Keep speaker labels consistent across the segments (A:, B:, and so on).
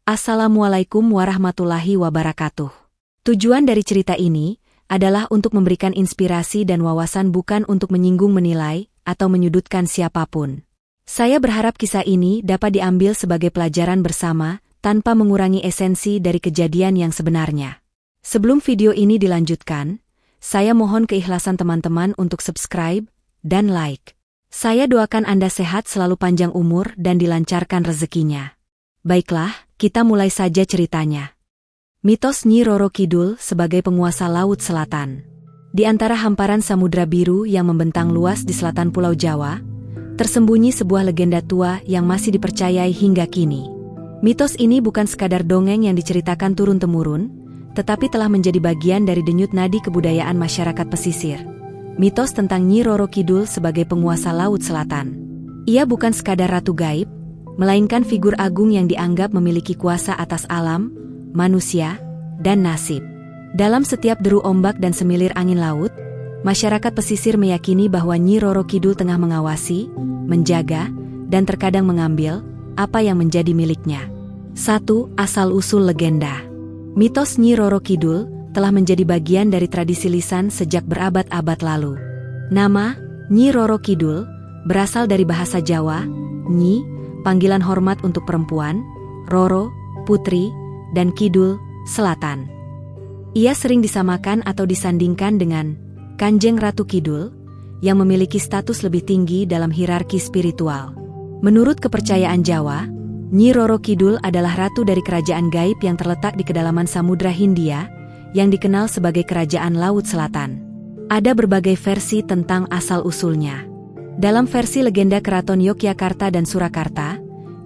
A: Assalamualaikum warahmatullahi wabarakatuh. Tujuan dari cerita ini adalah untuk memberikan inspirasi dan wawasan, bukan untuk menyinggung, menilai, atau menyudutkan siapapun. Saya berharap kisah ini dapat diambil sebagai pelajaran bersama, tanpa mengurangi esensi dari kejadian yang sebenarnya. Sebelum video ini dilanjutkan, saya mohon keikhlasan teman-teman untuk subscribe dan like. Saya doakan Anda sehat selalu, panjang umur, dan dilancarkan rezekinya. Baiklah, kita mulai saja ceritanya. Mitos Nyi Roro Kidul sebagai penguasa Laut Selatan. Di antara hamparan samudra biru yang membentang luas di selatan Pulau Jawa, tersembunyi sebuah legenda tua yang masih dipercayai hingga kini. Mitos ini bukan sekadar dongeng yang diceritakan turun-temurun, tetapi telah menjadi bagian dari denyut nadi kebudayaan masyarakat pesisir. Mitos tentang Nyi Roro Kidul sebagai penguasa Laut Selatan. Ia bukan sekadar ratu gaib, melainkan figur agung yang dianggap memiliki kuasa atas alam, manusia, dan nasib. Dalam setiap deru ombak dan semilir angin laut, masyarakat pesisir meyakini bahwa Nyi Roro Kidul tengah mengawasi, menjaga, dan terkadang mengambil apa yang menjadi miliknya. 1. Asal-usul legenda. Mitos Nyi Roro Kidul telah menjadi bagian dari tradisi lisan sejak berabad-abad lalu. Nama Nyi Roro Kidul berasal dari bahasa Jawa, Nyi, panggilan hormat untuk perempuan, Roro, putri, dan Kidul, selatan. Ia sering disamakan atau disandingkan dengan Kanjeng Ratu Kidul, yang memiliki status lebih tinggi dalam hierarki spiritual. Menurut kepercayaan Jawa, Nyi Roro Kidul adalah ratu dari kerajaan gaib yang terletak di kedalaman Samudra Hindia, yang dikenal sebagai Kerajaan Laut Selatan. Ada berbagai versi tentang asal-usulnya. Dalam versi legenda Keraton Yogyakarta dan Surakarta,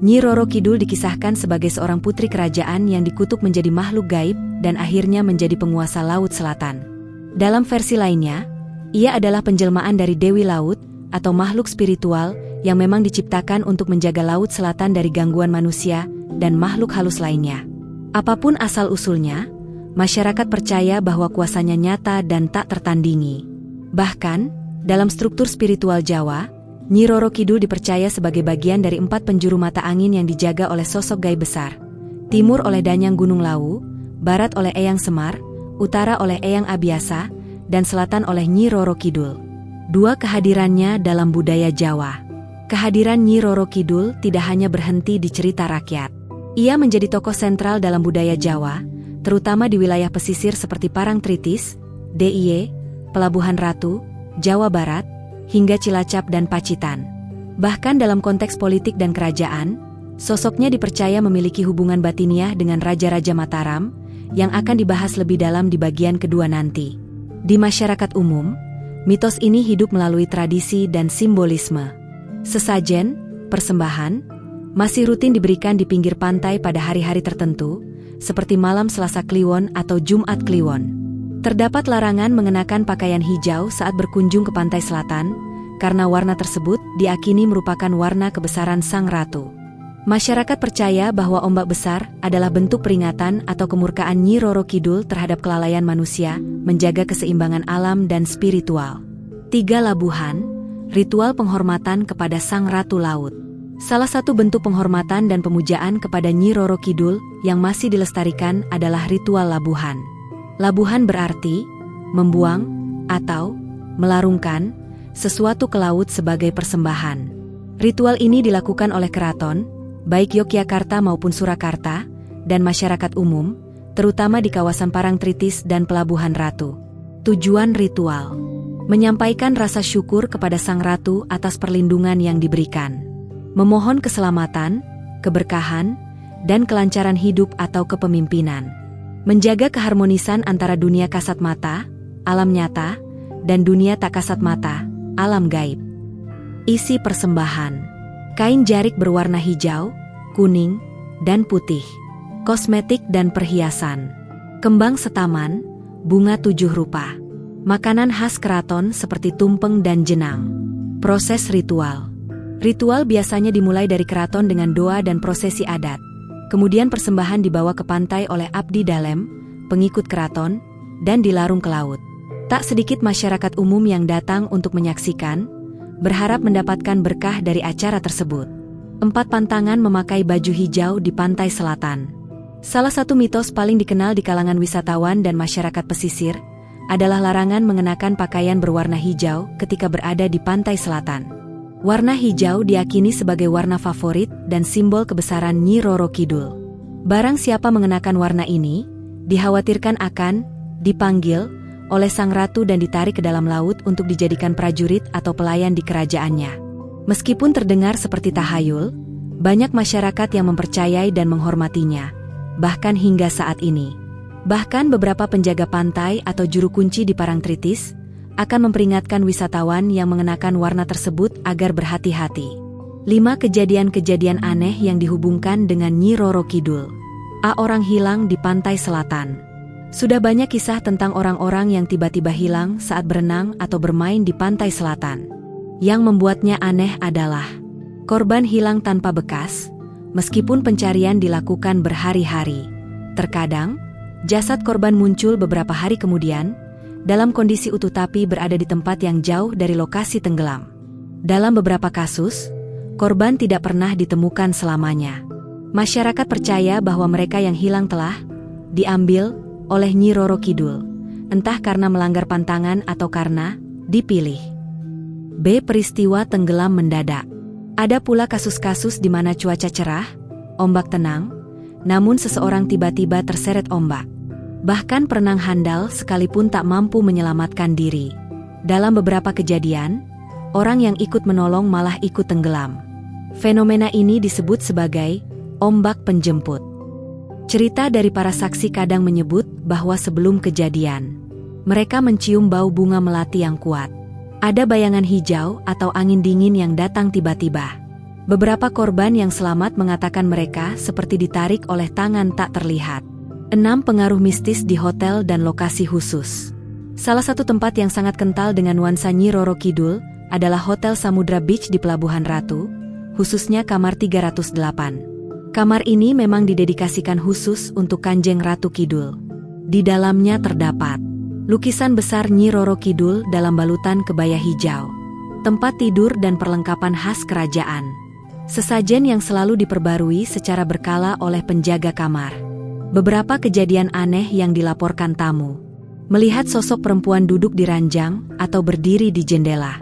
A: Nyi Roro Kidul dikisahkan sebagai seorang putri kerajaan yang dikutuk menjadi makhluk gaib dan akhirnya menjadi penguasa Laut Selatan. Dalam versi lainnya, ia adalah penjelmaan dari Dewi Laut atau makhluk spiritual yang memang diciptakan untuk menjaga Laut Selatan dari gangguan manusia dan makhluk halus lainnya. Apapun asal-usulnya, masyarakat percaya bahwa kuasanya nyata dan tak tertandingi. Bahkan, dalam struktur spiritual Jawa, Nyi Roro Kidul dipercaya sebagai bagian dari 4 penjuru mata angin yang dijaga oleh sosok gaib besar. Timur oleh Danyang Gunung Lawu, barat oleh Eyang Semar, utara oleh Eyang Abiasa, dan selatan oleh Nyi Roro Kidul. 2. Kehadirannya dalam budaya Jawa. Kehadiran Nyi Roro Kidul tidak hanya berhenti di cerita rakyat. Ia menjadi tokoh sentral dalam budaya Jawa, terutama di wilayah pesisir seperti Parangtritis, DIY, Pelabuhan Ratu, Jawa Barat, hingga Cilacap dan Pacitan. Bahkan dalam konteks politik dan kerajaan, sosoknya dipercaya memiliki hubungan batiniah dengan Raja-Raja Mataram, yang akan dibahas lebih dalam di bagian kedua nanti. Di masyarakat umum, mitos ini hidup melalui tradisi dan simbolisme. Sesajen, persembahan, masih rutin diberikan di pinggir pantai pada hari-hari tertentu, seperti malam Selasa Kliwon atau Jumat Kliwon. Terdapat larangan mengenakan pakaian hijau saat berkunjung ke pantai selatan, karena warna tersebut diakini merupakan warna kebesaran sang ratu. Masyarakat percaya bahwa ombak besar adalah bentuk peringatan atau kemurkaan Nyi Roro Kidul terhadap kelalaian manusia, menjaga keseimbangan alam dan spiritual. 3. Labuhan, ritual penghormatan kepada sang ratu laut. Salah satu bentuk penghormatan dan pemujaan kepada Nyi Roro Kidul yang masih dilestarikan adalah ritual labuhan. Labuhan berarti membuang atau melarungkan sesuatu ke laut sebagai persembahan. Ritual ini dilakukan oleh keraton, baik Yogyakarta maupun Surakarta, dan masyarakat umum, terutama di kawasan Parangtritis dan Pelabuhan Ratu. Tujuan ritual: menyampaikan rasa syukur kepada sang ratu atas perlindungan yang diberikan, memohon keselamatan, keberkahan, dan kelancaran hidup atau kepemimpinan. Menjaga keharmonisan antara dunia kasat mata, alam nyata, dan dunia tak kasat mata, alam gaib. Isi persembahan: kain jarik berwarna hijau, kuning, dan putih, kosmetik dan perhiasan, kembang setaman, bunga 7 rupa, makanan khas keraton seperti tumpeng dan jenang. Proses ritual: ritual biasanya dimulai dari keraton dengan doa dan prosesi adat. Kemudian persembahan dibawa ke pantai oleh abdi dalem, pengikut keraton, dan dilarung ke laut. Tak sedikit masyarakat umum yang datang untuk menyaksikan, berharap mendapatkan berkah dari acara tersebut. 4 pantangan memakai baju hijau di pantai selatan. Salah satu mitos paling dikenal di kalangan wisatawan dan masyarakat pesisir adalah larangan mengenakan pakaian berwarna hijau ketika berada di pantai selatan. Warna hijau diyakini sebagai warna favorit dan simbol kebesaran Nyi Roro Kidul. Barang siapa mengenakan warna ini, dikhawatirkan akan dipanggil oleh sang ratu dan ditarik ke dalam laut untuk dijadikan prajurit atau pelayan di kerajaannya. Meskipun terdengar seperti tahayul, banyak masyarakat yang mempercayai dan menghormatinya, bahkan hingga saat ini. Bahkan beberapa penjaga pantai atau juru kunci di Parangtritis akan memperingatkan wisatawan yang mengenakan warna tersebut agar berhati-hati. 5 kejadian-kejadian aneh yang dihubungkan dengan Nyi Roro Kidul. A. Orang hilang di pantai selatan. Sudah banyak kisah tentang orang-orang yang tiba-tiba hilang saat berenang atau bermain di pantai selatan. Yang membuatnya aneh adalah korban hilang tanpa bekas, meskipun pencarian dilakukan berhari-hari. Terkadang, jasad korban muncul beberapa hari kemudian, dalam kondisi utuh tapi berada di tempat yang jauh dari lokasi tenggelam. Dalam beberapa kasus, korban tidak pernah ditemukan selamanya. Masyarakat percaya bahwa mereka yang hilang telah diambil oleh Nyi Roro Kidul, entah karena melanggar pantangan atau karena dipilih. B. Peristiwa tenggelam mendadak. Ada pula kasus-kasus di mana cuaca cerah, ombak tenang, namun seseorang tiba-tiba terseret ombak. Bahkan perenang handal sekalipun tak mampu menyelamatkan diri. Dalam beberapa kejadian, orang yang ikut menolong malah ikut tenggelam. Fenomena ini disebut sebagai ombak penjemput. Cerita dari para saksi kadang menyebut bahwa sebelum kejadian, mereka mencium bau bunga melati yang kuat. Ada bayangan hijau atau angin dingin yang datang tiba-tiba. Beberapa korban yang selamat mengatakan mereka seperti ditarik oleh tangan tak terlihat. 6 pengaruh mistis di hotel dan lokasi khusus. Salah satu tempat yang sangat kental dengan nuansa Nyi Roro Kidul adalah Hotel Samudra Beach di Pelabuhan Ratu, khususnya kamar 308. Kamar ini memang didedikasikan khusus untuk Kanjeng Ratu Kidul. Di dalamnya terdapat lukisan besar Nyi Roro Kidul dalam balutan kebaya hijau, tempat tidur dan perlengkapan khas kerajaan. Sesajen yang selalu diperbarui secara berkala oleh penjaga kamar. Beberapa kejadian aneh yang dilaporkan tamu. Melihat sosok perempuan duduk di ranjang atau berdiri di jendela.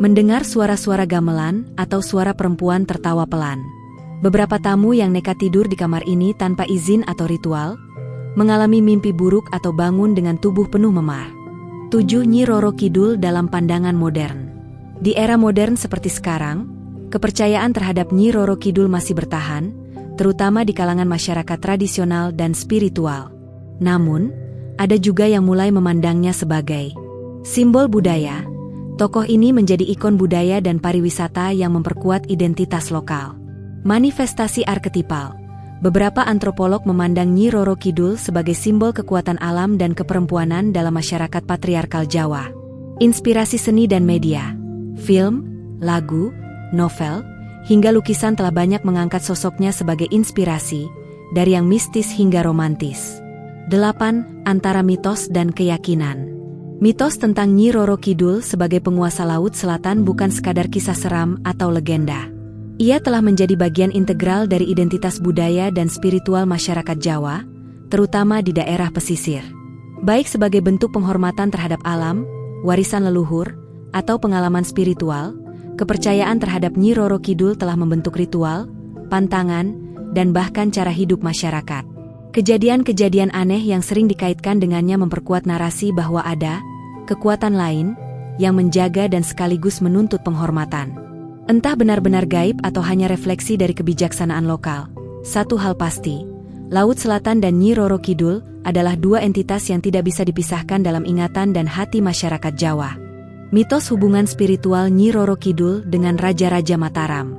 A: Mendengar suara-suara gamelan atau suara perempuan tertawa pelan. Beberapa tamu yang nekat tidur di kamar ini tanpa izin atau ritual, mengalami mimpi buruk atau bangun dengan tubuh penuh memar. 7. Nyi Roro Kidul dalam pandangan modern. Di era modern seperti sekarang, kepercayaan terhadap Nyi Roro Kidul masih bertahan, terutama di kalangan masyarakat tradisional dan spiritual. Namun, ada juga yang mulai memandangnya sebagai simbol budaya. Tokoh ini menjadi ikon budaya dan pariwisata yang memperkuat identitas lokal. Manifestasi arketipal. Beberapa antropolog memandang Nyi Roro Kidul sebagai simbol kekuatan alam dan keperempuanan dalam masyarakat patriarkal Jawa. Inspirasi seni dan media, film, lagu, novel, hingga lukisan telah banyak mengangkat sosoknya sebagai inspirasi, dari yang mistis hingga romantis. 8. Antara mitos dan keyakinan. Mitos tentang Nyi Roro Kidul sebagai penguasa Laut Selatan bukan sekadar kisah seram atau legenda. Ia telah menjadi bagian integral dari identitas budaya dan spiritual masyarakat Jawa, terutama di daerah pesisir. Baik sebagai bentuk penghormatan terhadap alam, warisan leluhur, atau pengalaman spiritual, kepercayaan terhadap Nyi Roro Kidul telah membentuk ritual, pantangan, dan bahkan cara hidup masyarakat. Kejadian-kejadian aneh yang sering dikaitkan dengannya memperkuat narasi bahwa ada kekuatan lain yang menjaga dan sekaligus menuntut penghormatan. Entah benar-benar gaib atau hanya refleksi dari kebijaksanaan lokal. Satu hal pasti, Laut Selatan dan Nyi Roro Kidul adalah dua entitas yang tidak bisa dipisahkan dalam ingatan dan hati masyarakat Jawa. Mitos hubungan spiritual Nyi Roro Kidul dengan Raja-Raja Mataram.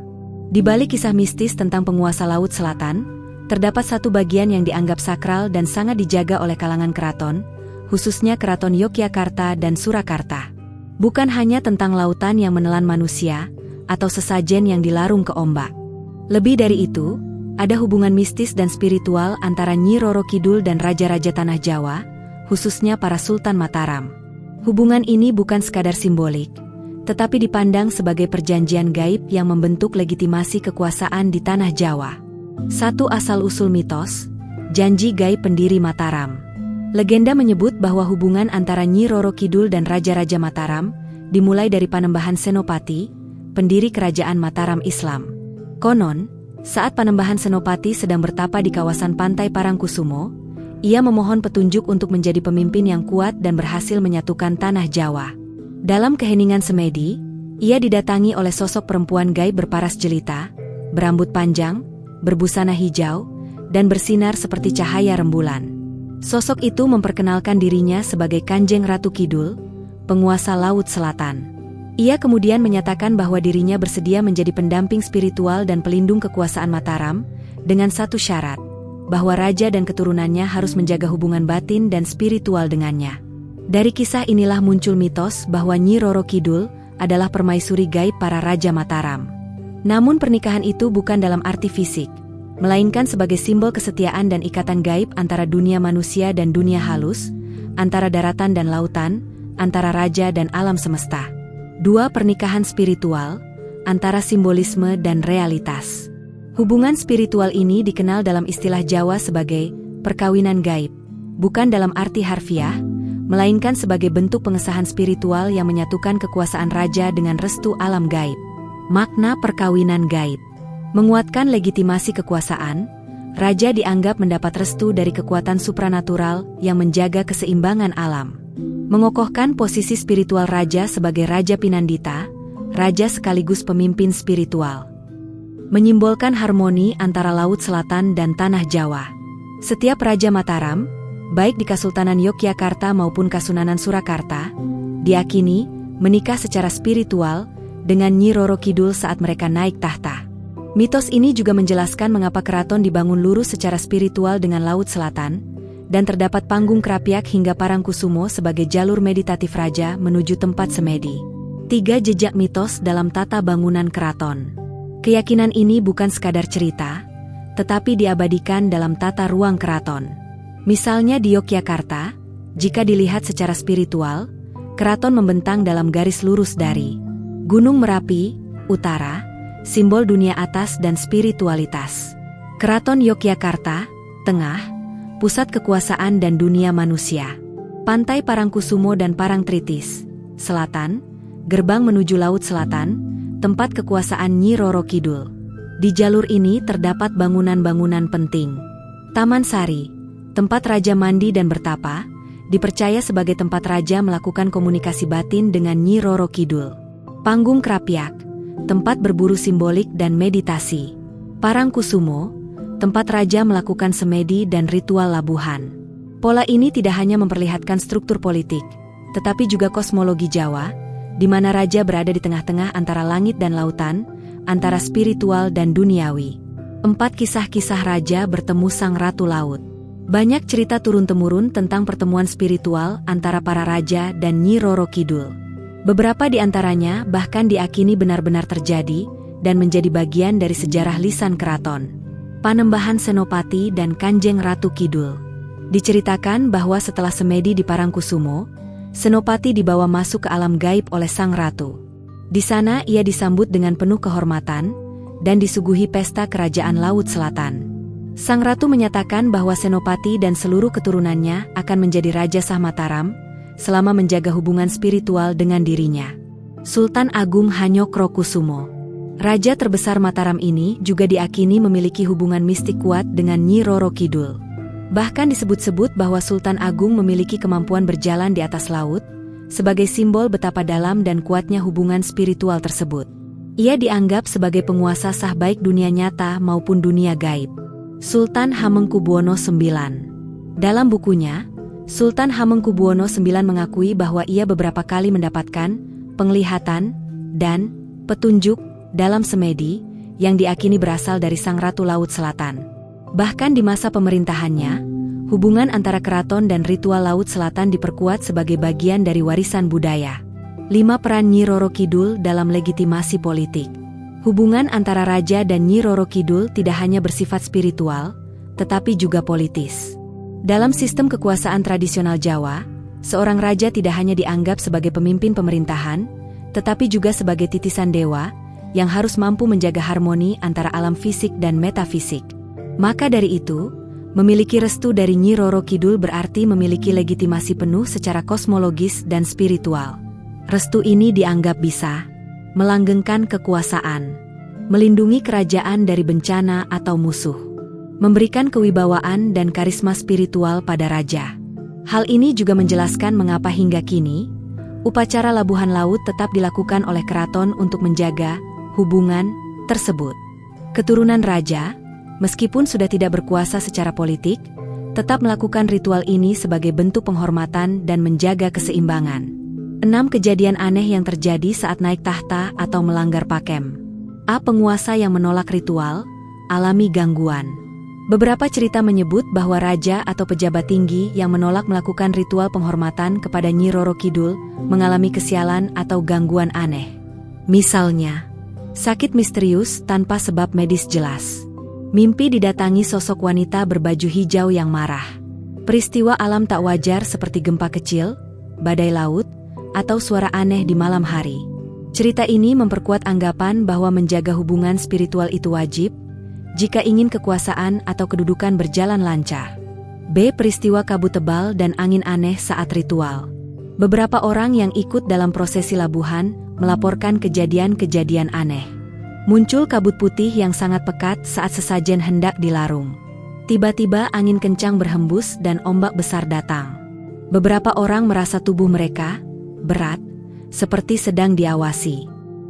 A: Di balik kisah mistis tentang penguasa Laut Selatan, terdapat satu bagian yang dianggap sakral dan sangat dijaga oleh kalangan keraton, khususnya keraton Yogyakarta dan Surakarta. Bukan hanya tentang lautan yang menelan manusia, atau sesajen yang dilarung ke ombak. Lebih dari itu, ada hubungan mistis dan spiritual antara Nyi Roro Kidul dan Raja-Raja Tanah Jawa, khususnya para Sultan Mataram. Hubungan ini bukan sekadar simbolik, tetapi dipandang sebagai perjanjian gaib yang membentuk legitimasi kekuasaan di Tanah Jawa. 1. Asal-usul mitos. Janji gaib pendiri Mataram. Legenda menyebut bahwa hubungan antara Nyi Roro Kidul dan Raja-Raja Mataram dimulai dari Panembahan Senopati, pendiri kerajaan Mataram Islam. Konon, saat Panembahan Senopati sedang bertapa di kawasan pantai Parangkusumo, ia memohon petunjuk untuk menjadi pemimpin yang kuat dan berhasil menyatukan tanah Jawa. Dalam keheningan semedi, ia didatangi oleh sosok perempuan gaib berparas jelita, berambut panjang, berbusana hijau, dan bersinar seperti cahaya rembulan. Sosok itu memperkenalkan dirinya sebagai Kanjeng Ratu Kidul, penguasa Laut Selatan. Ia kemudian menyatakan bahwa dirinya bersedia menjadi pendamping spiritual dan pelindung kekuasaan Mataram, dengan satu syarat, bahwa raja dan keturunannya harus menjaga hubungan batin dan spiritual dengannya. Dari kisah inilah muncul mitos bahwa Nyi Roro Kidul adalah permaisuri gaib para Raja Mataram. Namun pernikahan itu bukan dalam arti fisik, melainkan sebagai simbol kesetiaan dan ikatan gaib antara dunia manusia dan dunia halus, antara daratan dan lautan, antara raja dan alam semesta. Dua pernikahan spiritual, antara simbolisme dan realitas. Hubungan spiritual ini dikenal dalam istilah Jawa sebagai perkawinan gaib, bukan dalam arti harfiah, melainkan sebagai bentuk pengesahan spiritual yang menyatukan kekuasaan raja dengan restu alam gaib. Makna perkawinan gaib menguatkan legitimasi kekuasaan, raja dianggap mendapat restu dari kekuatan supranatural yang menjaga keseimbangan alam. Mengokohkan posisi spiritual raja sebagai Raja Pinandita, raja sekaligus pemimpin spiritual. Menyimbolkan harmoni antara Laut Selatan dan Tanah Jawa. Setiap Raja Mataram, baik di Kasultanan Yogyakarta maupun Kasunanan Surakarta, diakini menikah secara spiritual dengan Nyi Roro Kidul saat mereka naik tahta. Mitos ini juga menjelaskan mengapa keraton dibangun lurus secara spiritual dengan Laut Selatan, dan terdapat panggung Krapyak hingga Parangkusumo sebagai jalur meditatif raja menuju tempat semedi. 3 jejak mitos dalam tata bangunan keraton. Keyakinan ini bukan sekadar cerita, tetapi diabadikan dalam tata ruang keraton. Misalnya di Yogyakarta, jika dilihat secara spiritual, keraton membentang dalam garis lurus dari Gunung Merapi, utara, simbol dunia atas dan spiritualitas. Keraton Yogyakarta, tengah, pusat kekuasaan dan dunia manusia. Pantai Parangkusumo dan Parangtritis, selatan, gerbang menuju Laut Selatan, tempat kekuasaan Nyi Roro Kidul. Di jalur ini terdapat bangunan-bangunan penting. Taman Sari, tempat raja mandi dan bertapa, dipercaya sebagai tempat raja melakukan komunikasi batin dengan Nyi Roro Kidul. Panggung Krapyak, tempat berburu simbolik dan meditasi. Parangkusumo, tempat raja melakukan semedi dan ritual labuhan. Pola ini tidak hanya memperlihatkan struktur politik, tetapi juga kosmologi Jawa, di mana raja berada di tengah-tengah antara langit dan lautan, antara spiritual dan duniawi. 4 kisah-kisah raja bertemu Sang Ratu Laut. Banyak cerita turun-temurun tentang pertemuan spiritual antara para raja dan Nyi Roro Kidul. Beberapa di antaranya bahkan diakini benar-benar terjadi dan menjadi bagian dari sejarah lisan keraton. Panembahan Senopati dan Kanjeng Ratu Kidul. Diceritakan bahwa setelah semedi di Parangkusumo, Senopati dibawa masuk ke alam gaib oleh Sang Ratu. Di sana ia disambut dengan penuh kehormatan dan disuguhi pesta kerajaan Laut Selatan. Sang Ratu menyatakan bahwa Senopati dan seluruh keturunannya akan menjadi Raja Sah Mataram selama menjaga hubungan spiritual dengan dirinya. Sultan Agung Hanyokrokusumo, raja terbesar Mataram ini juga diakini memiliki hubungan mistik kuat dengan Nyi Roro Kidul. Bahkan disebut-sebut bahwa Sultan Agung memiliki kemampuan berjalan di atas laut, sebagai simbol betapa dalam dan kuatnya hubungan spiritual tersebut. Ia dianggap sebagai penguasa sah baik dunia nyata maupun dunia gaib. Sultan Hamengkubuwono IX. Dalam bukunya, Sultan Hamengkubuwono IX mengakui bahwa ia beberapa kali mendapatkan penglihatan dan petunjuk dalam semedi yang diakini berasal dari Sang Ratu Laut Selatan. Bahkan di masa pemerintahannya, hubungan antara keraton dan ritual Laut Selatan diperkuat sebagai bagian dari warisan budaya. 5 peran Nyi Roro Kidul dalam legitimasi politik. Hubungan antara raja dan Nyi Roro Kidul tidak hanya bersifat spiritual, tetapi juga politis. Dalam sistem kekuasaan tradisional Jawa, seorang raja tidak hanya dianggap sebagai pemimpin pemerintahan, tetapi juga sebagai titisan dewa, yang harus mampu menjaga harmoni antara alam fisik dan metafisik. Maka dari itu, Memiliki restu dari Nyi Roro Kidul berarti memiliki legitimasi penuh secara kosmologis dan spiritual. Restu ini dianggap bisa melanggengkan kekuasaan, melindungi kerajaan dari bencana atau musuh, memberikan kewibawaan dan karisma spiritual pada raja. Hal ini juga menjelaskan mengapa hingga kini, upacara labuhan laut tetap dilakukan oleh keraton untuk menjaga hubungan tersebut. Keturunan raja, meskipun sudah tidak berkuasa secara politik, tetap melakukan ritual ini sebagai bentuk penghormatan dan menjaga keseimbangan. 6 kejadian aneh yang terjadi saat naik tahta atau melanggar pakem. A. Penguasa yang menolak ritual, alami gangguan. Beberapa cerita menyebut bahwa raja atau pejabat tinggi yang menolak melakukan ritual penghormatan kepada Nyi Roro Kidul mengalami kesialan atau gangguan aneh. Misalnya, sakit misterius tanpa sebab medis jelas. Mimpi didatangi sosok wanita berbaju hijau yang marah. Peristiwa alam tak wajar seperti gempa kecil, badai laut, atau suara aneh di malam hari. Cerita ini memperkuat anggapan bahwa menjaga hubungan spiritual itu wajib, jika ingin kekuasaan atau kedudukan berjalan lancar. B. Peristiwa kabut tebal dan angin aneh saat ritual. Beberapa orang yang ikut dalam prosesi labuhan melaporkan kejadian-kejadian aneh. Muncul kabut putih yang sangat pekat saat sesajen hendak dilarung. Tiba-tiba angin kencang berhembus dan ombak besar datang. Beberapa orang merasa tubuh mereka berat, seperti sedang diawasi.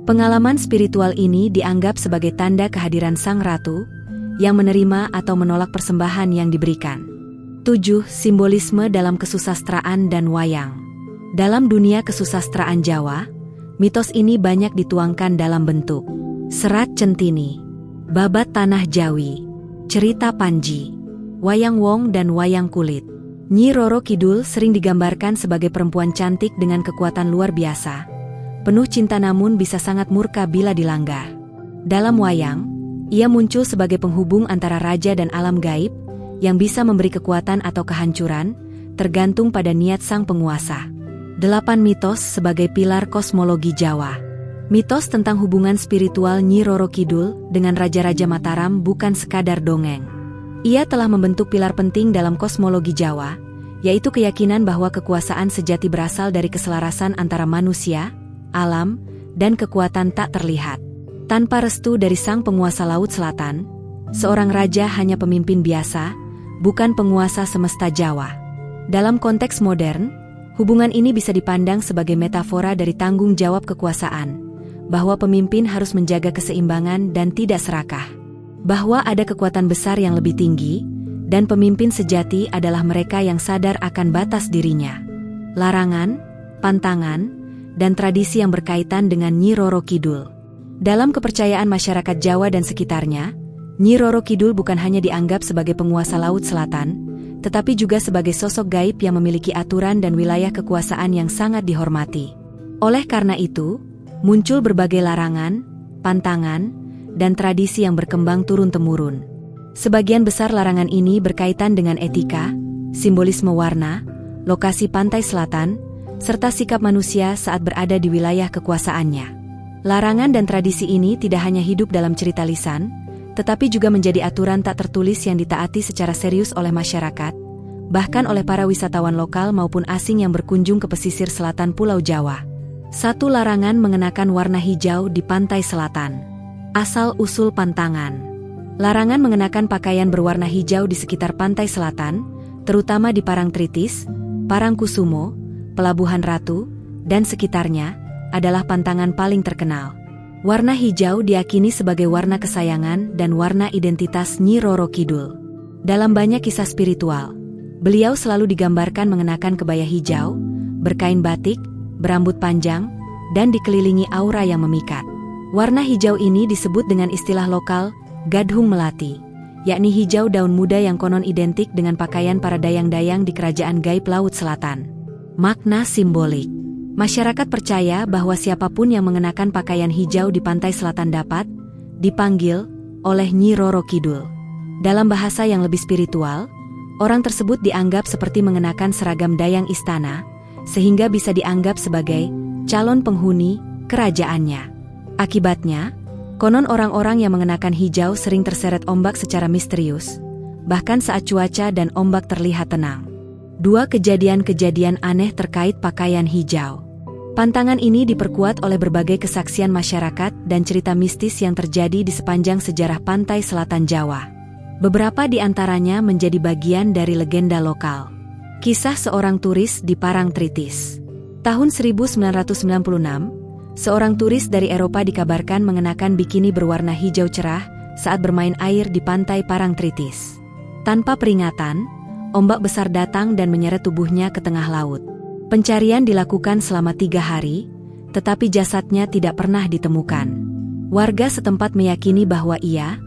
A: Pengalaman spiritual ini dianggap sebagai tanda kehadiran Sang Ratu, yang menerima atau menolak persembahan yang diberikan. 7. Simbolisme dalam kesusastraan dan wayang. Dalam dunia kesusastraan Jawa, mitos ini banyak dituangkan dalam bentuk serat centini, babat tanah Jawi, cerita Panji, wayang wong dan wayang kulit. Nyi Roro Kidul sering digambarkan sebagai perempuan cantik dengan kekuatan luar biasa, penuh cinta namun bisa sangat murka bila dilanggar. Dalam wayang, ia muncul sebagai penghubung antara raja dan alam gaib, yang bisa memberi kekuatan atau kehancuran, tergantung pada niat sang penguasa. 8 mitos sebagai pilar kosmologi Jawa. Mitos tentang hubungan spiritual Nyi Roro Kidul dengan Raja-Raja Mataram bukan sekadar dongeng. Ia telah membentuk pilar penting dalam kosmologi Jawa, yaitu keyakinan bahwa kekuasaan sejati berasal dari keselarasan antara manusia, alam, dan kekuatan tak terlihat. Tanpa restu dari sang penguasa Laut Selatan, seorang raja hanya pemimpin biasa, bukan penguasa semesta Jawa. Dalam konteks modern, hubungan ini bisa dipandang sebagai metafora dari tanggung jawab kekuasaan, bahwa pemimpin harus menjaga keseimbangan dan tidak serakah. Bahwa ada kekuatan besar yang lebih tinggi, dan pemimpin sejati adalah mereka yang sadar akan batas dirinya. Larangan, pantangan, dan tradisi yang berkaitan dengan Nyi Roro Kidul. Dalam kepercayaan masyarakat Jawa dan sekitarnya, Nyi Roro Kidul bukan hanya dianggap sebagai penguasa Laut Selatan, tetapi juga sebagai sosok gaib yang memiliki aturan dan wilayah kekuasaan yang sangat dihormati. Oleh karena itu, muncul berbagai larangan, pantangan, dan tradisi yang berkembang turun-temurun. Sebagian besar larangan ini berkaitan dengan etika, simbolisme warna, lokasi pantai selatan, serta sikap manusia saat berada di wilayah kekuasaannya. Larangan dan tradisi ini tidak hanya hidup dalam cerita lisan, tetapi juga menjadi aturan tak tertulis yang ditaati secara serius oleh masyarakat, bahkan oleh para wisatawan lokal maupun asing yang berkunjung ke pesisir selatan Pulau Jawa. 1. Larangan mengenakan warna hijau di pantai selatan. Asal-usul pantangan. Larangan mengenakan pakaian berwarna hijau di sekitar pantai selatan, terutama di Parangtritis, Parangkusumo, Pelabuhan Ratu, dan sekitarnya, adalah pantangan paling terkenal. Warna hijau diyakini sebagai warna kesayangan dan warna identitas Nyi Roro Kidul. Dalam banyak kisah spiritual, beliau selalu digambarkan mengenakan kebaya hijau, berkain batik, berambut panjang, dan dikelilingi aura yang memikat. Warna hijau ini disebut dengan istilah lokal, gadhung melati, yakni hijau daun muda yang konon identik dengan pakaian para dayang-dayang di kerajaan gaib Laut Selatan. Makna simbolik. Masyarakat percaya bahwa siapapun yang mengenakan pakaian hijau di pantai selatan dapat dipanggil oleh Nyi Roro Kidul. Dalam bahasa yang lebih spiritual, orang tersebut dianggap seperti mengenakan seragam dayang istana, sehingga bisa dianggap sebagai calon penghuni kerajaannya. Akibatnya, konon orang-orang yang mengenakan hijau sering terseret ombak secara misterius, bahkan saat cuaca dan ombak terlihat tenang. Dua kejadian-kejadian aneh terkait pakaian hijau. Pantangan ini diperkuat oleh berbagai kesaksian masyarakat dan cerita mistis yang terjadi di sepanjang sejarah pantai selatan Jawa. Beberapa di antaranya menjadi bagian dari legenda lokal. Kisah seorang turis di Parangtritis. Tahun 1996, seorang turis dari Eropa dikabarkan mengenakan bikini berwarna hijau cerah saat bermain air di pantai Parangtritis. Tanpa peringatan, ombak besar datang dan menyeret tubuhnya ke tengah laut. Pencarian dilakukan selama 3 hari, tetapi jasadnya tidak pernah ditemukan. Warga setempat meyakini bahwa ia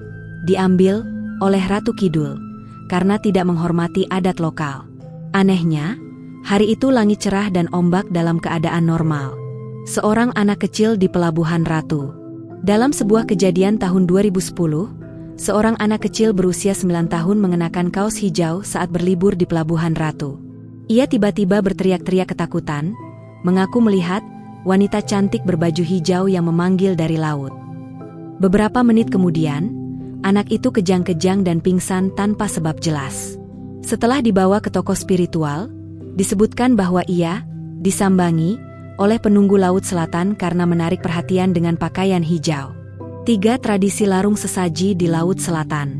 A: diambil oleh Ratu Kidul karena tidak menghormati adat lokal. Anehnya, hari itu langit cerah dan ombak dalam keadaan normal. Seorang anak kecil di Pelabuhan Ratu. Dalam sebuah kejadian tahun 2010, seorang anak kecil berusia 9 tahun mengenakan kaos hijau saat berlibur di Pelabuhan Ratu. Ia tiba-tiba berteriak-teriak ketakutan, mengaku melihat wanita cantik berbaju hijau yang memanggil dari laut. Beberapa menit kemudian, anak itu kejang-kejang dan pingsan tanpa sebab jelas. Setelah dibawa ke toko spiritual, disebutkan bahwa ia disambangi oleh penunggu laut selatan karena menarik perhatian dengan pakaian hijau. 3 tradisi larung sesaji di Laut Selatan.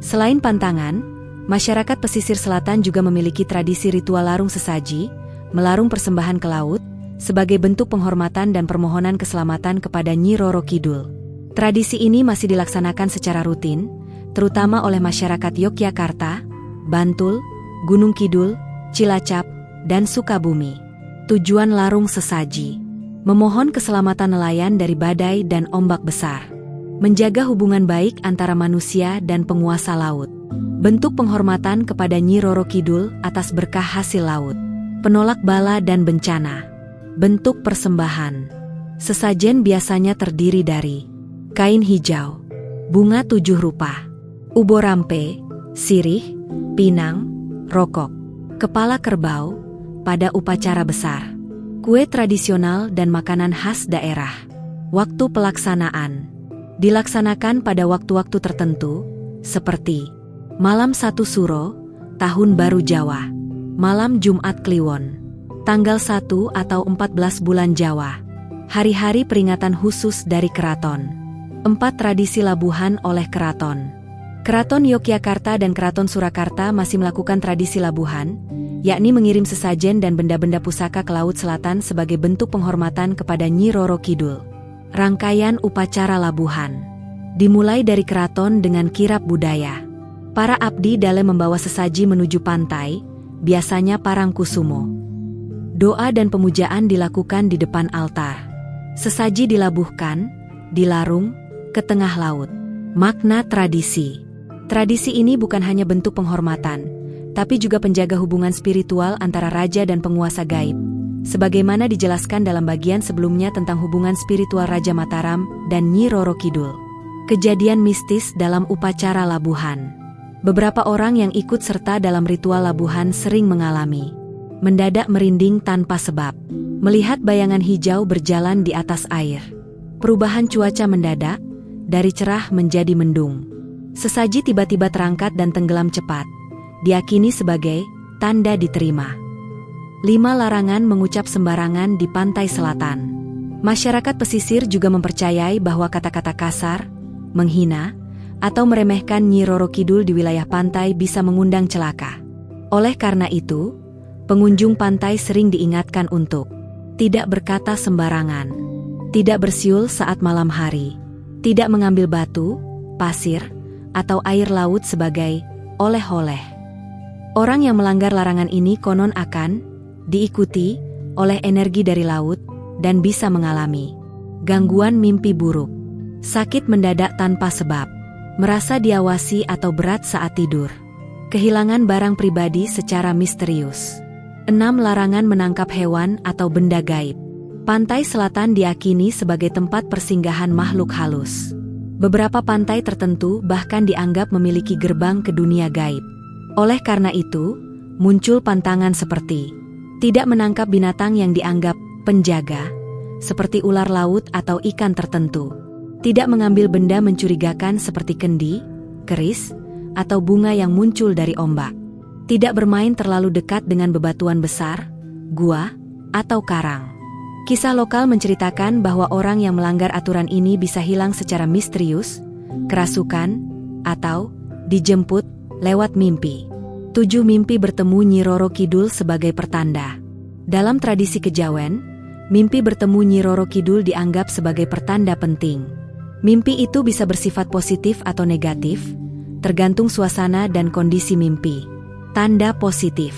A: Selain pantangan, masyarakat pesisir selatan juga memiliki tradisi ritual larung sesaji, melarung persembahan ke laut, sebagai bentuk penghormatan dan permohonan keselamatan kepada Nyi Roro Kidul. Tradisi ini masih dilaksanakan secara rutin, terutama oleh masyarakat Yogyakarta, Bantul, Gunung Kidul, Cilacap, dan Sukabumi. Tujuan larung sesaji: memohon keselamatan nelayan dari badai dan ombak besar. Menjaga hubungan baik antara manusia dan penguasa laut. Bentuk penghormatan kepada Nyi Roro Kidul atas berkah hasil laut. Penolak bala dan bencana. Bentuk persembahan. Sesajen biasanya terdiri dari kain hijau, bunga 7 rupa, ubo rampe, sirih, pinang, rokok, kepala kerbau, pada upacara besar, kue tradisional dan makanan khas daerah. Waktu pelaksanaan dilaksanakan pada waktu-waktu tertentu, seperti Malam 1 Suro, Tahun Baru Jawa, Malam Jumat Kliwon, tanggal 1 atau 14 bulan Jawa, hari-hari peringatan khusus dari keraton. 4 tradisi labuhan oleh keraton. Keraton Yogyakarta dan Keraton Surakarta masih melakukan tradisi labuhan, yakni mengirim sesajen dan benda-benda pusaka ke Laut Selatan sebagai bentuk penghormatan kepada Nyi Roro Kidul. Rangkaian upacara labuhan dimulai dari keraton dengan kirap budaya. Para abdi dale membawa sesaji menuju pantai, biasanya Parangkusumo. Doa dan pemujaan dilakukan di depan altar. Sesaji dilabuhkan, dilarung, ke tengah laut. Makna tradisi. Tradisi ini bukan hanya bentuk penghormatan, tapi juga penjaga hubungan spiritual antara raja dan penguasa gaib. Sebagaimana dijelaskan dalam bagian sebelumnya tentang hubungan spiritual Raja Mataram dan Nyi Roro Kidul. Kejadian mistis dalam upacara labuhan. Beberapa orang yang ikut serta dalam ritual labuhan sering mengalami mendadak merinding tanpa sebab, melihat bayangan hijau berjalan di atas air. Perubahan cuaca mendadak, dari cerah menjadi mendung. Sesaji tiba-tiba terangkat dan tenggelam cepat, diyakini sebagai tanda diterima. 5 larangan mengucap sembarangan di pantai selatan. Masyarakat pesisir juga mempercayai bahwa kata-kata kasar, menghina, atau meremehkan Nyi Roro Kidul di wilayah pantai bisa mengundang celaka. Oleh karena itu, pengunjung pantai sering diingatkan untuk tidak berkata sembarangan, tidak bersiul saat malam hari, tidak mengambil batu, pasir, atau air laut sebagai oleh-oleh. Orang yang melanggar larangan ini konon akan diikuti oleh energi dari laut dan bisa mengalami gangguan mimpi buruk, sakit mendadak tanpa sebab, merasa diawasi atau berat saat tidur, kehilangan barang pribadi secara misterius. 6 larangan menangkap hewan atau benda gaib. Pantai selatan diyakini sebagai tempat persinggahan makhluk halus. Beberapa pantai tertentu bahkan dianggap memiliki gerbang ke dunia gaib. Oleh karena itu, muncul pantangan seperti tidak menangkap binatang yang dianggap penjaga, seperti ular laut atau ikan tertentu. Tidak mengambil benda mencurigakan seperti kendi, keris, atau bunga yang muncul dari ombak. Tidak bermain terlalu dekat dengan bebatuan besar, gua, atau karang. Kisah lokal menceritakan bahwa orang yang melanggar aturan ini bisa hilang secara misterius, kerasukan, atau dijemput lewat mimpi. 7 mimpi bertemu Nyi Roro Kidul sebagai pertanda. Dalam tradisi kejawen, mimpi bertemu Nyi Roro Kidul dianggap sebagai pertanda penting. Mimpi itu bisa bersifat positif atau negatif, tergantung suasana dan kondisi mimpi. Tanda positif.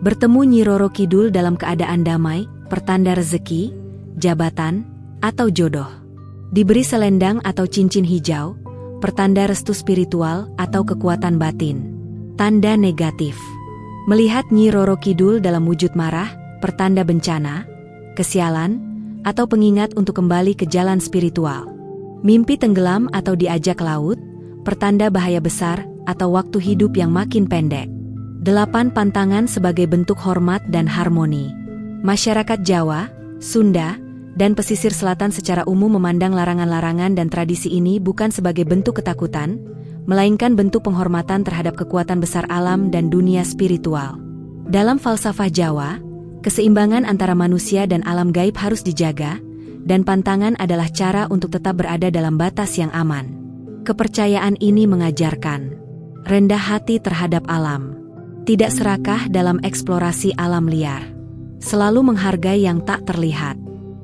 A: Bertemu Nyi Roro Kidul dalam keadaan damai, pertanda rezeki, jabatan, atau jodoh. Diberi selendang atau cincin hijau, pertanda restu spiritual atau kekuatan batin. Tanda negatif. Melihat Nyi Roro Kidul dalam wujud marah, pertanda bencana, kesialan, atau pengingat untuk kembali ke jalan spiritual. Mimpi tenggelam atau diajak laut, pertanda bahaya besar atau waktu hidup yang makin pendek. 8 pantangan sebagai bentuk hormat dan harmoni. Masyarakat Jawa, Sunda, dan pesisir selatan secara umum memandang larangan-larangan dan tradisi ini bukan sebagai bentuk ketakutan, melainkan bentuk penghormatan terhadap kekuatan besar alam dan dunia spiritual. Dalam falsafah Jawa, keseimbangan antara manusia dan alam gaib harus dijaga, dan pantangan adalah cara untuk tetap berada dalam batas yang aman. Kepercayaan ini mengajarkan rendah hati terhadap alam, tidak serakah dalam eksplorasi alam liar, selalu menghargai yang tak terlihat.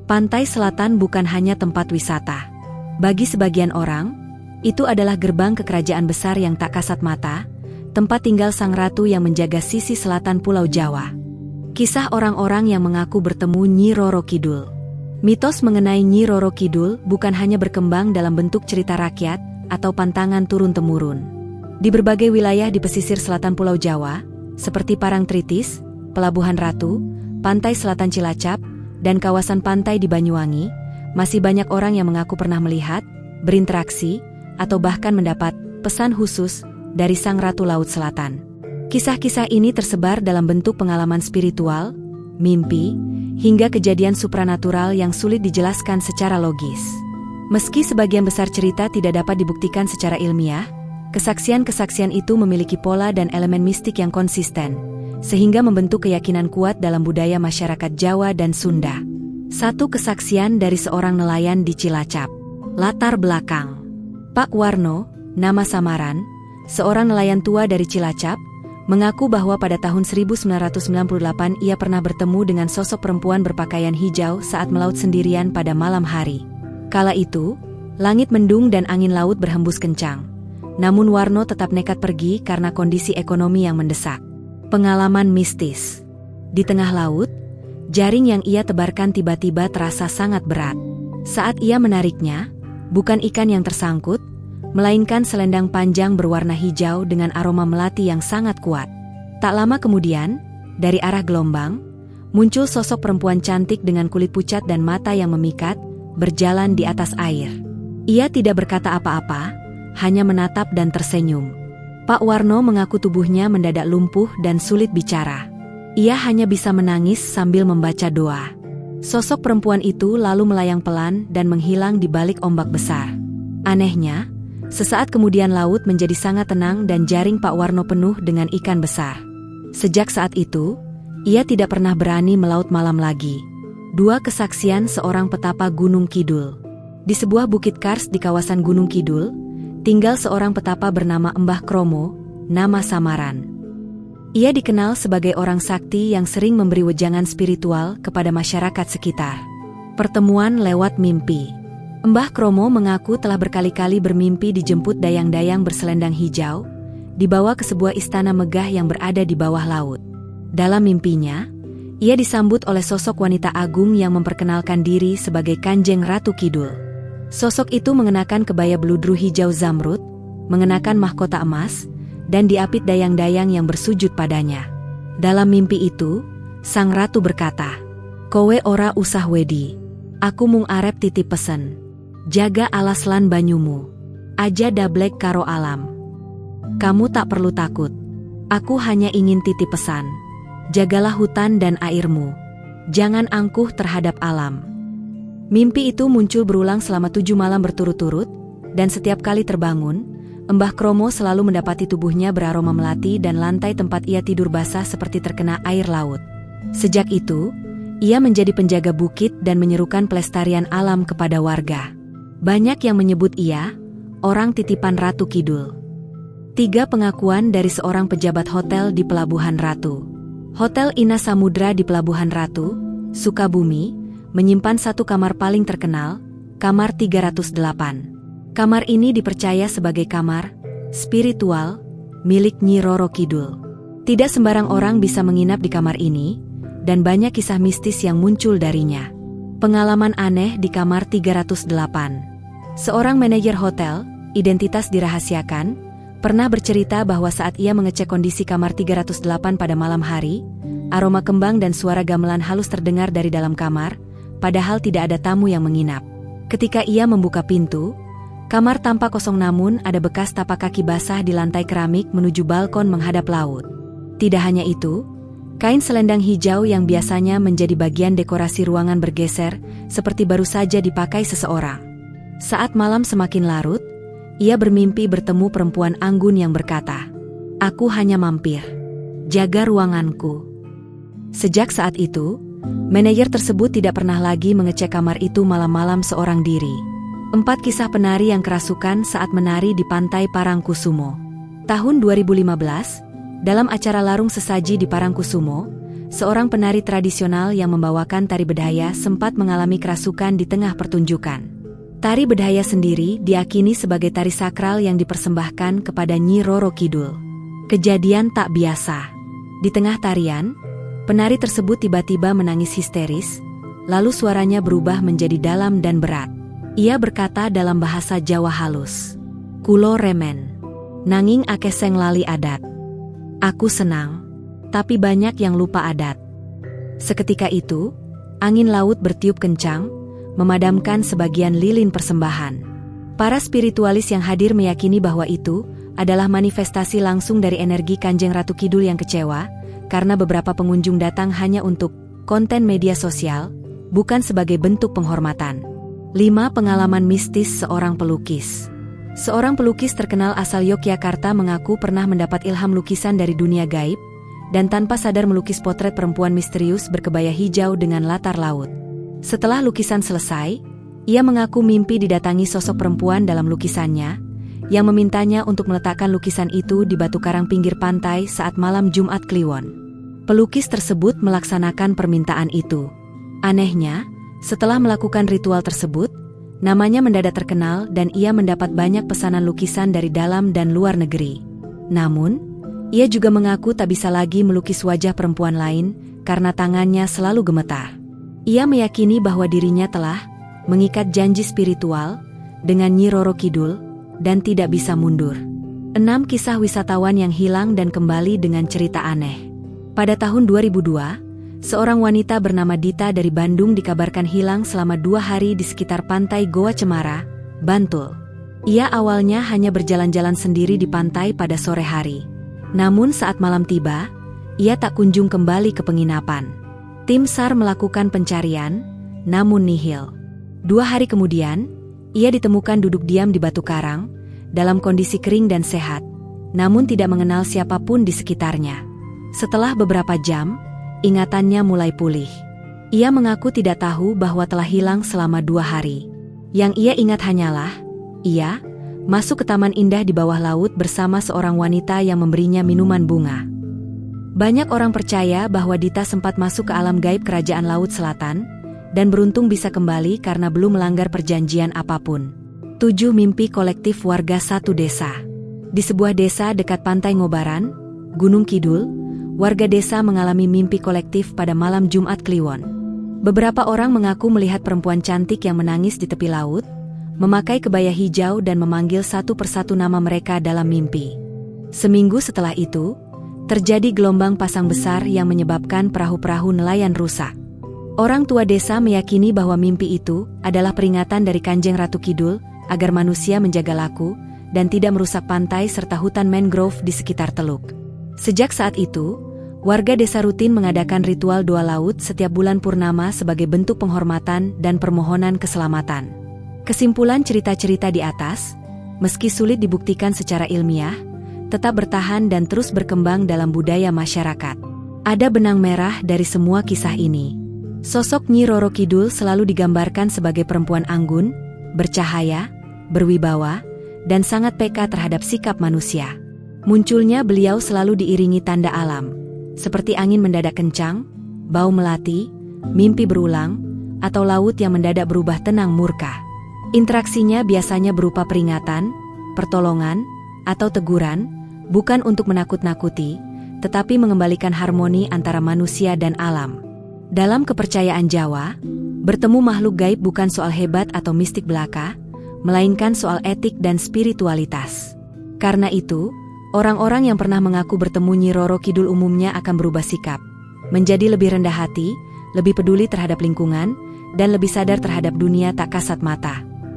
A: Pantai selatan bukan hanya tempat wisata. Bagi sebagian orang, itu adalah gerbang ke kerajaan besar yang tak kasat mata, tempat tinggal sang ratu yang menjaga sisi selatan Pulau Jawa. Kisah orang-orang yang mengaku bertemu Nyi Roro Kidul. Mitos mengenai Nyi Roro Kidul bukan hanya berkembang dalam bentuk cerita rakyat atau pantangan turun-temurun. Di berbagai wilayah di pesisir selatan Pulau Jawa, seperti Parangtritis, Pelabuhan Ratu, Pantai Selatan Cilacap, dan kawasan pantai di Banyuwangi, masih banyak orang yang mengaku pernah melihat, berinteraksi, atau bahkan mendapat pesan khusus dari Sang Ratu Laut Selatan. Kisah-kisah ini tersebar dalam bentuk pengalaman spiritual, mimpi, hingga kejadian supranatural yang sulit dijelaskan secara logis. Meski sebagian besar cerita tidak dapat dibuktikan secara ilmiah, kesaksian-kesaksian itu memiliki pola dan elemen mistik yang konsisten, sehingga membentuk keyakinan kuat dalam budaya masyarakat Jawa dan Sunda. Satu kesaksian dari seorang nelayan di Cilacap. Latar belakang. Pak Warno, nama samaran, seorang nelayan tua dari Cilacap, mengaku bahwa pada tahun 1998 ia pernah bertemu dengan sosok perempuan berpakaian hijau saat melaut sendirian pada malam hari. Kala itu, langit mendung dan angin laut berhembus kencang. Namun Warno tetap nekat pergi karena kondisi ekonomi yang mendesak. Pengalaman mistis. Di tengah laut, jaring yang ia tebarkan tiba-tiba terasa sangat berat. Saat ia menariknya, bukan ikan yang tersangkut, melainkan selendang panjang berwarna hijau dengan aroma melati yang sangat kuat. Tak lama kemudian, dari arah gelombang, muncul sosok perempuan cantik dengan kulit pucat dan mata yang memikat, berjalan di atas air. Ia tidak berkata apa-apa, hanya menatap dan tersenyum. Pak Warno mengaku tubuhnya mendadak lumpuh dan sulit bicara. Ia hanya bisa menangis sambil membaca doa. Sosok perempuan itu lalu melayang pelan dan menghilang di balik ombak besar. Anehnya, sesaat kemudian laut menjadi sangat tenang dan jaring Pak Warno penuh dengan ikan besar. Sejak saat itu, ia tidak pernah berani melaut malam lagi. 2 kesaksian seorang petapa Gunung Kidul. Di sebuah bukit kars di kawasan Gunung Kidul, tinggal seorang petapa bernama Mbah Kromo, nama samaran. Ia dikenal sebagai orang sakti yang sering memberi wejangan spiritual kepada masyarakat sekitar. Pertemuan lewat mimpi. Mbah Kromo mengaku telah berkali-kali bermimpi dijemput dayang-dayang berselendang hijau, dibawa ke sebuah istana megah yang berada di bawah laut. Dalam mimpinya, ia disambut oleh sosok wanita agung yang memperkenalkan diri sebagai Kanjeng Ratu Kidul. Sosok itu mengenakan kebaya beludru hijau zamrud, mengenakan mahkota emas, dan diapit dayang-dayang yang bersujud padanya. Dalam mimpi itu, sang ratu berkata, "Kowe ora usah wedi. Aku mung arep titip pesen. Jaga alas lan banyumu. Aja dablek karo alam. Kamu tak perlu takut. Aku hanya ingin titip pesan. Jagalah hutan dan airmu. Jangan angkuh terhadap alam." Mimpi itu muncul berulang selama 7 malam berturut-turut, dan setiap kali terbangun, Mbah Kromo selalu mendapati tubuhnya beraroma melati dan lantai tempat ia tidur basah seperti terkena air laut. Sejak itu, ia menjadi penjaga bukit dan menyerukan pelestarian alam kepada warga. Banyak yang menyebut ia orang titipan Ratu Kidul. 3 pengakuan dari seorang pejabat hotel di Pelabuhan Ratu. Hotel Ina Samudra di Pelabuhan Ratu, Sukabumi, menyimpan satu kamar paling terkenal, kamar 308. Kamar ini dipercaya sebagai kamar spiritual milik Nyi Roro Kidul. Tidak sembarang orang bisa menginap di kamar ini, dan banyak kisah mistis yang muncul darinya. Pengalaman aneh di kamar 308. Seorang manajer hotel, identitas dirahasiakan, pernah bercerita bahwa saat ia mengecek kondisi kamar 308 pada malam hari, aroma kembang dan suara gamelan halus terdengar dari dalam kamar, padahal tidak ada tamu yang menginap. Ketika ia membuka pintu, kamar tampak kosong namun ada bekas tapak kaki basah di lantai keramik menuju balkon menghadap laut. Tidak hanya itu, kain selendang hijau yang biasanya menjadi bagian dekorasi ruangan bergeser, seperti baru saja dipakai seseorang. Saat malam semakin larut, ia bermimpi bertemu perempuan anggun yang berkata, "Aku hanya mampir. Jaga ruanganku." Sejak saat itu, manajer tersebut tidak pernah lagi mengecek kamar itu malam-malam seorang diri. 4 kisah penari yang kerasukan saat menari di pantai Parangkusumo. Tahun 2015, dalam acara larung sesaji di Parangkusumo, seorang penari tradisional yang membawakan tari bedhaya sempat mengalami kerasukan di tengah pertunjukan. Tari bedhaya sendiri diakini sebagai tari sakral yang dipersembahkan kepada Nyi Roro Kidul. Kejadian tak biasa. Di tengah tarian, penari tersebut tiba-tiba menangis histeris, lalu suaranya berubah menjadi dalam dan berat. Ia berkata dalam bahasa Jawa halus, "Kulo remen, nanging akeh sing lali adat. Aku senang, tapi banyak yang lupa adat." Seketika itu, angin laut bertiup kencang, memadamkan sebagian lilin persembahan. Para spiritualis yang hadir meyakini bahwa itu adalah manifestasi langsung dari energi Kanjeng Ratu Kidul yang kecewa, karena beberapa pengunjung datang hanya untuk konten media sosial, bukan sebagai bentuk penghormatan. 5 pengalaman mistis seorang pelukis. Seorang pelukis terkenal asal Yogyakarta mengaku pernah mendapat ilham lukisan dari dunia gaib, dan tanpa sadar melukis potret perempuan misterius berkebaya hijau dengan latar laut. Setelah lukisan selesai, ia mengaku mimpi didatangi sosok perempuan dalam lukisannya, yang memintanya untuk meletakkan lukisan itu di batu karang pinggir pantai saat malam Jumat Kliwon. Pelukis tersebut melaksanakan permintaan itu. Anehnya, setelah melakukan ritual tersebut, namanya mendadak terkenal dan ia mendapat banyak pesanan lukisan dari dalam dan luar negeri. Namun, ia juga mengaku tak bisa lagi melukis wajah perempuan lain karena tangannya selalu gemetar. Ia meyakini bahwa dirinya telah mengikat janji spiritual dengan Nyi Roro Kidul dan tidak bisa mundur. 6 kisah wisatawan yang hilang dan kembali dengan cerita aneh. Pada tahun 2002, seorang wanita bernama Dita dari Bandung dikabarkan hilang selama 2 hari di sekitar pantai Goa Cemara, Bantul. Ia awalnya hanya berjalan-jalan sendiri di pantai pada sore hari. Namun saat malam tiba, ia tak kunjung kembali ke penginapan. Tim SAR melakukan pencarian, namun nihil. 2 hari kemudian, ia ditemukan duduk diam di batu karang, dalam kondisi kering dan sehat, namun tidak mengenal siapapun di sekitarnya. Setelah beberapa jam, ingatannya mulai pulih. Ia mengaku tidak tahu bahwa telah hilang selama 2 hari. Yang ia ingat hanyalah, ia masuk ke taman indah di bawah laut bersama seorang wanita yang memberinya minuman bunga. Banyak orang percaya bahwa Dita sempat masuk ke alam gaib Kerajaan Laut Selatan, dan beruntung bisa kembali karena belum melanggar perjanjian apapun. 7 mimpi kolektif warga satu desa. Di sebuah desa dekat Pantai Ngobaran, Gunung Kidul, warga desa mengalami mimpi kolektif pada malam Jumat Kliwon. Beberapa orang mengaku melihat perempuan cantik yang menangis di tepi laut, memakai kebaya hijau dan memanggil satu persatu nama mereka dalam mimpi. Seminggu setelah itu, terjadi gelombang pasang besar yang menyebabkan perahu-perahu nelayan rusak. Orang tua desa meyakini bahwa mimpi itu adalah peringatan dari Kanjeng Ratu Kidul agar manusia menjaga laku dan tidak merusak pantai serta hutan mangrove di sekitar teluk. Sejak saat itu, warga desa rutin mengadakan ritual doa laut setiap bulan purnama sebagai bentuk penghormatan dan permohonan keselamatan. Kesimpulan cerita-cerita di atas, meski sulit dibuktikan secara ilmiah, tetap bertahan dan terus berkembang dalam budaya masyarakat. Ada benang merah dari semua kisah ini. Sosok Nyi Roro Kidul selalu digambarkan sebagai perempuan anggun, bercahaya, berwibawa, dan sangat peka terhadap sikap manusia. Munculnya beliau selalu diiringi tanda alam, seperti angin mendadak kencang, bau melati, mimpi berulang, atau laut yang mendadak berubah tenang murka. Interaksinya biasanya berupa peringatan, pertolongan, atau teguran, bukan untuk menakut-nakuti, tetapi mengembalikan harmoni antara manusia dan alam. Dalam kepercayaan Jawa, bertemu makhluk gaib bukan soal hebat atau mistik belaka, melainkan soal etik dan spiritualitas. Karena itu, orang-orang yang pernah mengaku bertemu Nyi Roro Kidul umumnya akan berubah sikap, menjadi lebih rendah hati, lebih peduli terhadap lingkungan, dan lebih sadar terhadap dunia tak kasat mata.